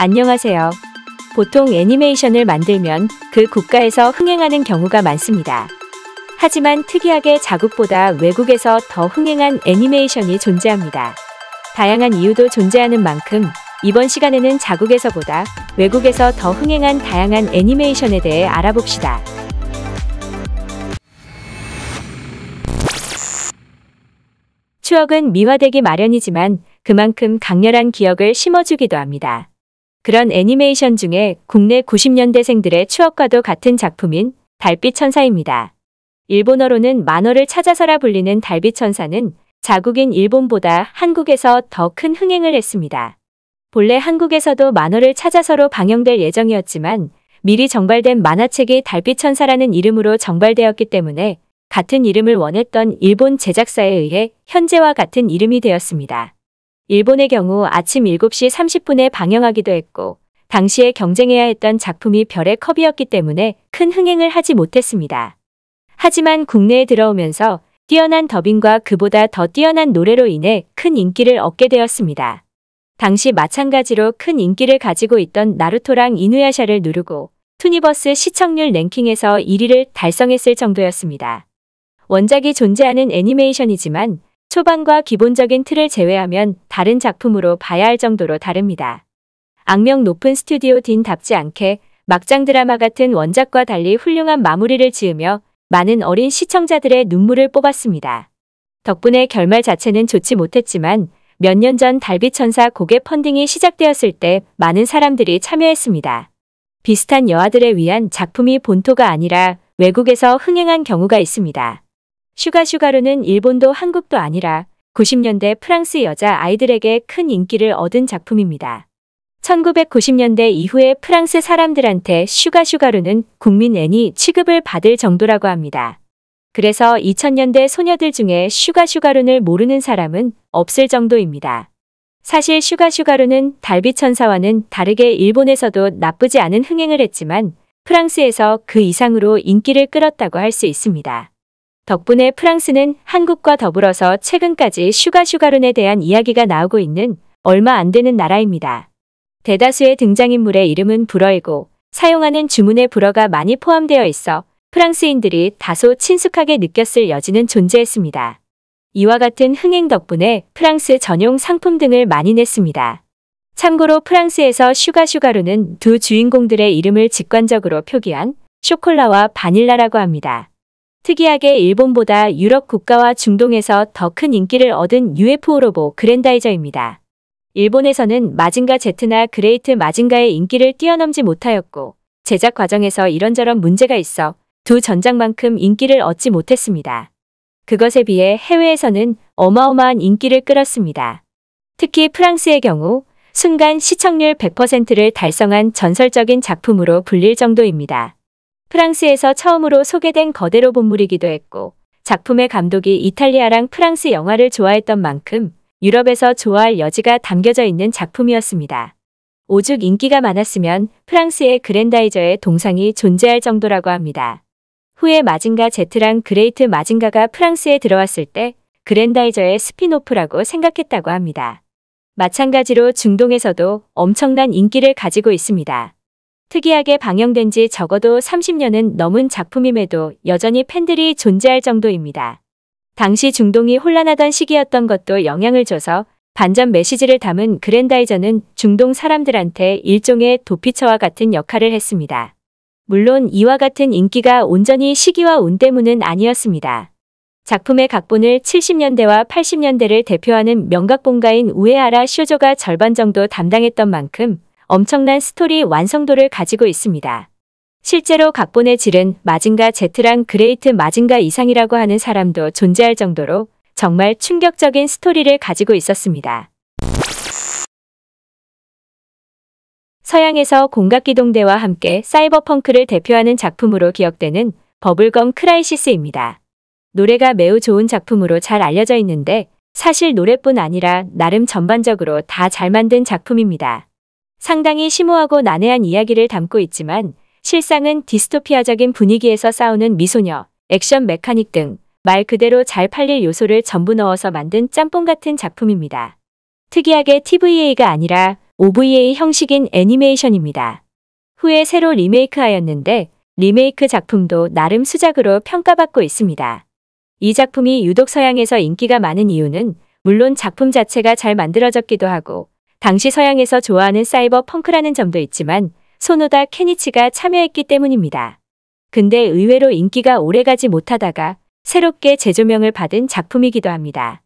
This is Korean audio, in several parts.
안녕하세요. 보통 애니메이션을 만들면 그 국가에서 흥행하는 경우가 많습니다. 하지만 특이하게 자국보다 외국에서 더 흥행한 애니메이션이 존재합니다. 다양한 이유도 존재하는 만큼 이번 시간에는 자국에서보다 외국에서 더 흥행한 다양한 애니메이션에 대해 알아봅시다. 추억은 미화되기 마련이지만 그만큼 강렬한 기억을 심어주기도 합니다. 그런 애니메이션 중에 국내 90년대생들의 추억과도 같은 작품인 달빛천사입니다. 일본어로는 만월을 찾아서라 불리는 달빛천사는 자국인 일본보다 한국에서 더 큰 흥행을 했습니다. 본래 한국에서도 만월을 찾아서로 방영될 예정이었지만 미리 정발된 만화책이 달빛천사라는 이름으로 정발되었기 때문에 같은 이름을 원했던 일본 제작사에 의해 현재와 같은 이름이 되었습니다. 일본의 경우 아침 7시 30분에 방영하기도 했고 당시에 경쟁해야 했던 작품이 별의 컵이었기 때문에 큰 흥행을 하지 못했습니다. 하지만 국내에 들어오면서 뛰어난 더빙과 그보다 더 뛰어난 노래로 인해 큰 인기를 얻게 되었습니다. 당시 마찬가지로 큰 인기를 가지고 있던 나루토랑 이누야샤를 누르고 투니버스 시청률 랭킹에서 1위를 달성했을 정도였습니다. 원작이 존재하는 애니메이션이지만 초반과 기본적인 틀을 제외하면 다른 작품으로 봐야 할 정도로 다릅니다. 악명 높은 스튜디오 딘답지 않게 막장 드라마 같은 원작과 달리 훌륭한 마무리를 지으며 많은 어린 시청자들의 눈물을 뽑았습니다. 덕분에 결말 자체는 좋지 못했지만 몇 년 전 달빛천사 고개 펀딩이 시작되었을 때 많은 사람들이 참여했습니다. 비슷한 여아들을 위한 작품이 본토가 아니라 외국에서 흥행한 경우가 있습니다. 슈가슈가루는 일본도 한국도 아니라 90년대 프랑스 여자 아이들에게 큰 인기를 얻은 작품입니다. 1990년대 이후에 프랑스 사람들한테 슈가슈가루는 국민 애니 취급을 받을 정도라고 합니다. 그래서 2000년대 소녀들 중에 슈가슈가루를 모르는 사람은 없을 정도입니다. 사실 슈가슈가루는 달빛천사와는 다르게 일본에서도 나쁘지 않은 흥행을 했지만 프랑스에서 그 이상으로 인기를 끌었다고 할 수 있습니다. 덕분에 프랑스는 한국과 더불어서 최근까지 슈가슈가룬에 대한 이야기가 나오고 있는 얼마 안 되는 나라입니다. 대다수의 등장인물의 이름은 불어이고 사용하는 주문의 불어가 많이 포함되어 있어 프랑스인들이 다소 친숙하게 느꼈을 여지는 존재했습니다. 이와 같은 흥행 덕분에 프랑스 전용 상품 등을 많이 냈습니다. 참고로 프랑스에서 슈가슈가루는 두 주인공들의 이름을 직관적으로 표기한 쇼콜라와 바닐라라고 합니다. 특이하게 일본보다 유럽 국가와 중동에서 더 큰 인기를 얻은 UFO 로봇 그랜다이저입니다. 일본에서는 마징가 Z나 그레이트 마징가의 인기를 뛰어넘지 못하였고 제작 과정에서 이런저런 문제가 있어 두 전작만큼 인기를 얻지 못했습니다. 그것에 비해 해외에서는 어마어마한 인기를 끌었습니다. 특히 프랑스의 경우 순간 시청률 100%를 달성한 전설적인 작품으로 불릴 정도입니다. 프랑스에서 처음으로 소개된 거대 로봇물이기도 했고 작품의 감독이 이탈리아랑 프랑스 영화를 좋아했던 만큼 유럽에서 좋아할 여지가 담겨져 있는 작품이었습니다. 오죽 인기가 많았으면 프랑스의 그랜다이저의 동상이 존재할 정도라고 합니다. 후에 마징가 Z랑 그레이트 마징가가 프랑스에 들어왔을 때 그랜다이저의 스피노프라고 생각했다고 합니다. 마찬가지로 중동에서도 엄청난 인기를 가지고 있습니다. 특이하게 방영된 지 적어도 30년은 넘은 작품임에도 여전히 팬들이 존재할 정도입니다. 당시 중동이 혼란하던 시기였던 것도 영향을 줘서 반전 메시지를 담은 그랜다이저는 중동 사람들한테 일종의 도피처와 같은 역할을 했습니다. 물론 이와 같은 인기가 온전히 시기와 운 때문은 아니었습니다. 작품의 각본을 70년대와 80년대를 대표하는 명각본가인 우에하라 쇼조가 절반 정도 담당했던 만큼 엄청난 스토리 완성도를 가지고 있습니다. 실제로 각본의 질은 마징가 Z랑 그레이트 마징가 이상이라고 하는 사람도 존재할 정도로 정말 충격적인 스토리를 가지고 있었습니다. 서양에서 공각기동대와 함께 사이버펑크를 대표하는 작품으로 기억되는 버블검 크라이시스입니다. 노래가 매우 좋은 작품으로 잘 알려져 있는데 사실 노래뿐 아니라 나름 전반적으로 다 잘 만든 작품입니다. 상당히 심오하고 난해한 이야기를 담고 있지만 실상은 디스토피아적인 분위기에서 싸우는 미소녀, 액션 메카닉 등 말 그대로 잘 팔릴 요소를 전부 넣어서 만든 짬뽕 같은 작품입니다. 특이하게 TVA가 아니라 OVA 형식인 애니메이션입니다. 후에 새로 리메이크하였는데 리메이크 작품도 나름 수작으로 평가받고 있습니다. 이 작품이 유독 서양에서 인기가 많은 이유는 물론 작품 자체가 잘 만들어졌기도 하고 당시 서양에서 좋아하는 사이버 펑크라는 점도 있지만 소노다 케니치가 참여했기 때문입니다. 근데 의외로 인기가 오래가지 못하다가 새롭게 재조명을 받은 작품이기도 합니다.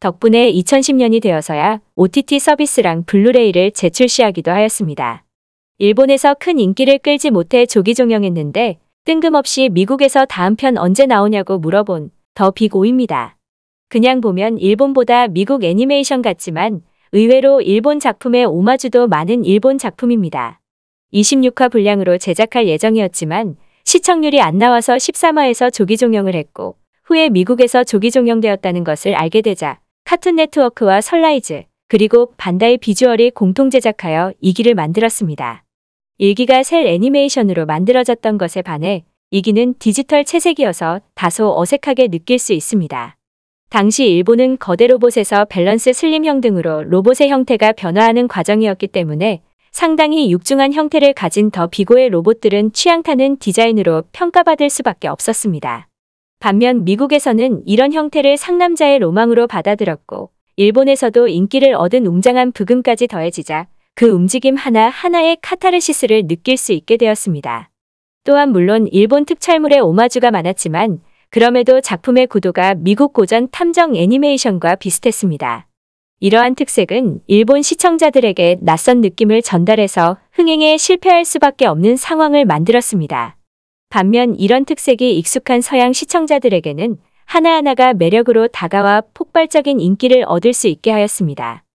덕분에 2010년이 되어서야 OTT 서비스랑 블루레이를 재출시하기도 하였습니다. 일본에서 큰 인기를 끌지 못해 조기 종영했는데 뜬금없이 미국에서 다음 편 언제 나오냐고 물어본 더 빅 오입니다. 그냥 보면 일본보다 미국 애니메이션 같지만 의외로 일본 작품의 오마주도 많은 일본 작품입니다. 26화 분량으로 제작할 예정이었지만 시청률이 안 나와서 13화에서 조기 종영을 했고 후에 미국에서 조기 종영되었다는 것을 알게 되자 카툰 네트워크와 선라이즈 그리고 반다이 비주얼이 공동 제작하여 2기를 만들었습니다. 1기가 셀 애니메이션으로 만들어졌던 것에 반해 2기는 디지털 채색이어서 다소 어색하게 느낄 수 있습니다. 당시 일본은 거대 로봇에서 밸런스 슬림형 등으로 로봇의 형태가 변화하는 과정이었기 때문에 상당히 육중한 형태를 가진 더 비고의 로봇들은 취향타는 디자인으로 평가받을 수밖에 없었습니다. 반면 미국에서는 이런 형태를 상남자의 로망으로 받아들였고 일본에서도 인기를 얻은 웅장한 부금까지 더해지자 그 움직임 하나하나의 카타르시스를 느낄 수 있게 되었습니다. 또한 물론 일본 특촬물의 오마주가 많았지만 그럼에도 작품의 구도가 미국 고전 탐정 애니메이션과 비슷했습니다. 이러한 특색은 일본 시청자들에게 낯선 느낌을 전달해서 흥행에 실패할 수밖에 없는 상황을 만들었습니다. 반면 이런 특색이 익숙한 서양 시청자들에게는 하나하나가 매력으로 다가와 폭발적인 인기를 얻을 수 있게 하였습니다.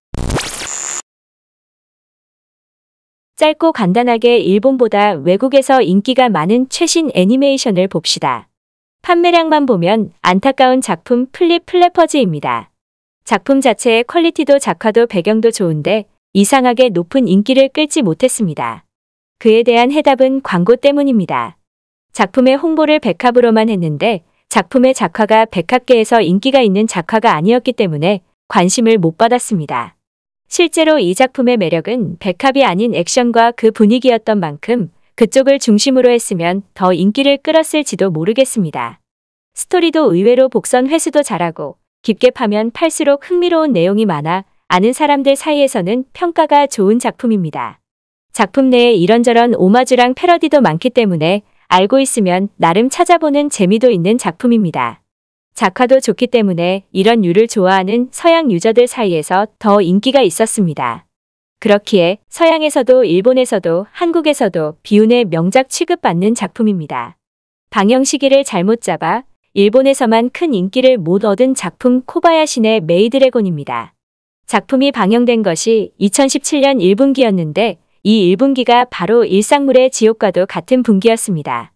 짧고 간단하게 일본보다 외국에서 인기가 많은 최신 애니메이션을 봅시다. 판매량만 보면 안타까운 작품 플리플래퍼즈입니다. 작품 자체의 퀄리티도 작화도 배경도 좋은데 이상하게 높은 인기를 끌지 못했습니다. 그에 대한 해답은 광고 때문입니다. 작품의 홍보를 백합으로만 했는데 작품의 작화가 백합계에서 인기가 있는 작화가 아니었기 때문에 관심을 못 받았습니다. 실제로 이 작품의 매력은 백합이 아닌 액션과 그 분위기였던 만큼 그쪽을 중심으로 했으면 더 인기를 끌었을지도 모르겠습니다. 스토리도 의외로 복선 회수도 잘하고 깊게 파면 팔수록 흥미로운 내용이 많아 아는 사람들 사이에서는 평가가 좋은 작품입니다. 작품 내에 이런저런 오마주랑 패러디도 많기 때문에 알고 있으면 나름 찾아보는 재미도 있는 작품입니다. 작화도 좋기 때문에 이런 류를 좋아하는 서양 유저들 사이에서 더 인기가 있었습니다. 그렇기에 서양에서도 일본에서도 한국에서도 비운의 명작 취급받는 작품입니다. 방영 시기를 잘못 잡아 일본에서만 큰 인기를 못 얻은 작품 코바야시네 메이드래곤입니다. 작품이 방영된 것이 2017년 1분기였는데 이 1분기가 바로 일상물의 지옥과도 같은 분기였습니다.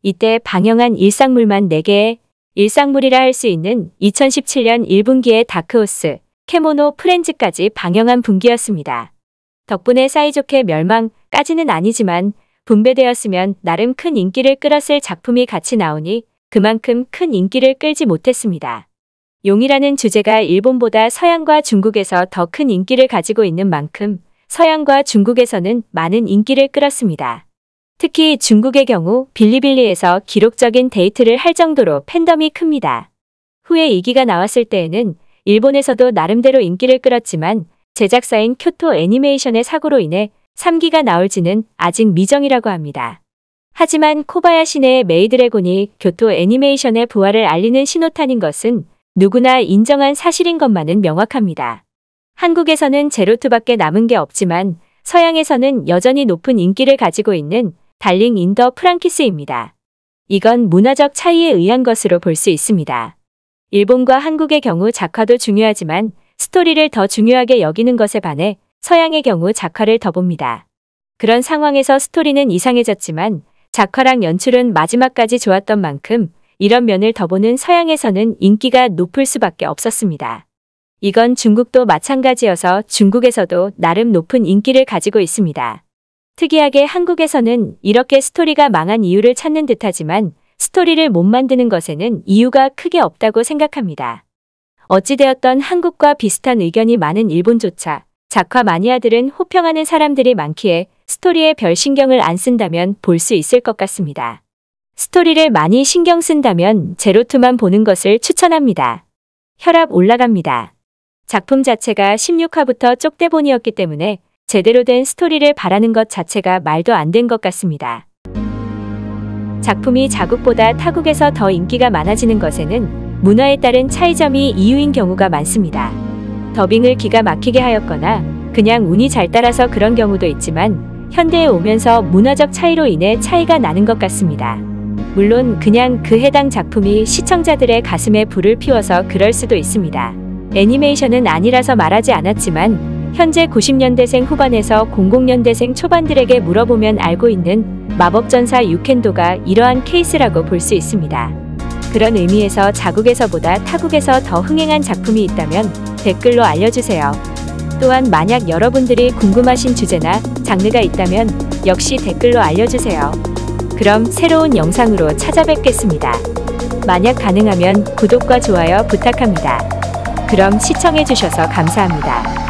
이때 방영한 일상물만 4개의 일상물이라 할 수 있는 2017년 1분기의 다크호스, 케모노 프렌즈까지 방영한 분기였습니다. 덕분에 사이좋게 멸망까지는 아니지만 분배되었으면 나름 큰 인기를 끌었을 작품이 같이 나오니 그만큼 큰 인기를 끌지 못했습니다. 용이라는 주제가 일본보다 서양과 중국에서 더 큰 인기를 가지고 있는 만큼 서양과 중국에서는 많은 인기를 끌었습니다. 특히 중국의 경우 빌리빌리에서 기록적인 데이트를 할 정도로 팬덤이 큽니다. 후에 2기가 나왔을 때에는 일본에서도 나름대로 인기를 끌었지만 제작사인 쿄토 애니메이션의 사고로 인해 3기가 나올지는 아직 미정이라고 합니다. 하지만 코바야시네의 메이드래곤이 쿄토 애니메이션의 부활을 알리는 신호탄인 것은 누구나 인정한 사실인 것만은 명확합니다. 한국에서는 제로투밖에 남은 게 없지만 서양에서는 여전히 높은 인기를 가지고 있는 달링 인 더 프랑키스입니다. 이건 문화적 차이에 의한 것으로 볼 수 있습니다. 일본과 한국의 경우 작화도 중요하지만 스토리를 더 중요하게 여기는 것에 반해 서양의 경우 작화를 더 봅니다. 그런 상황에서 스토리는 이상해졌지만 작화랑 연출은 마지막까지 좋았던 만큼 이런 면을 더 보는 서양에서는 인기가 높을 수밖에 없었습니다. 이건 중국도 마찬가지여서 중국에서도 나름 높은 인기를 가지고 있습니다. 특이하게 한국에서는 이렇게 스토리가 망한 이유를 찾는 듯하지만 스토리를 못 만드는 것에는 이유가 크게 없다고 생각합니다. 어찌되었던 한국과 비슷한 의견이 많은 일본조차 작화 마니아들은 호평하는 사람들이 많기에 스토리에 별 신경을 안 쓴다면 볼 수 있을 것 같습니다. 스토리를 많이 신경 쓴다면 제로투만 보는 것을 추천합니다. 혈압 올라갑니다. 작품 자체가 16화부터 쪽대본이었기 때문에 제대로 된 스토리를 바라는 것 자체가 말도 안 된 것 같습니다. 작품이 자국보다 타국에서 더 인기가 많아지는 것에는 문화에 따른 차이점이 이유인 경우가 많습니다. 더빙을 기가 막히게 하였거나 그냥 운이 잘 따라서 그런 경우도 있지만 현대에 오면서 문화적 차이로 인해 차이가 나는 것 같습니다. 물론 그냥 그 해당 작품이 시청자들의 가슴에 불을 피워서 그럴 수도 있습니다. 애니메이션은 아니라서 말하지 않았지만 현재 90년대생 후반에서 00년대생 초반들에게 물어보면 알고 있는 마법전사 유켄도가 이러한 케이스라고 볼 수 있습니다. 그런 의미에서 자국에서보다 타국에서 더 흥행한 작품이 있다면 댓글로 알려주세요. 또한 만약 여러분들이 궁금하신 주제나 장르가 있다면 역시 댓글로 알려주세요. 그럼 새로운 영상으로 찾아뵙겠습니다. 만약 가능하면 구독과 좋아요 부탁합니다. 그럼 시청해주셔서 감사합니다.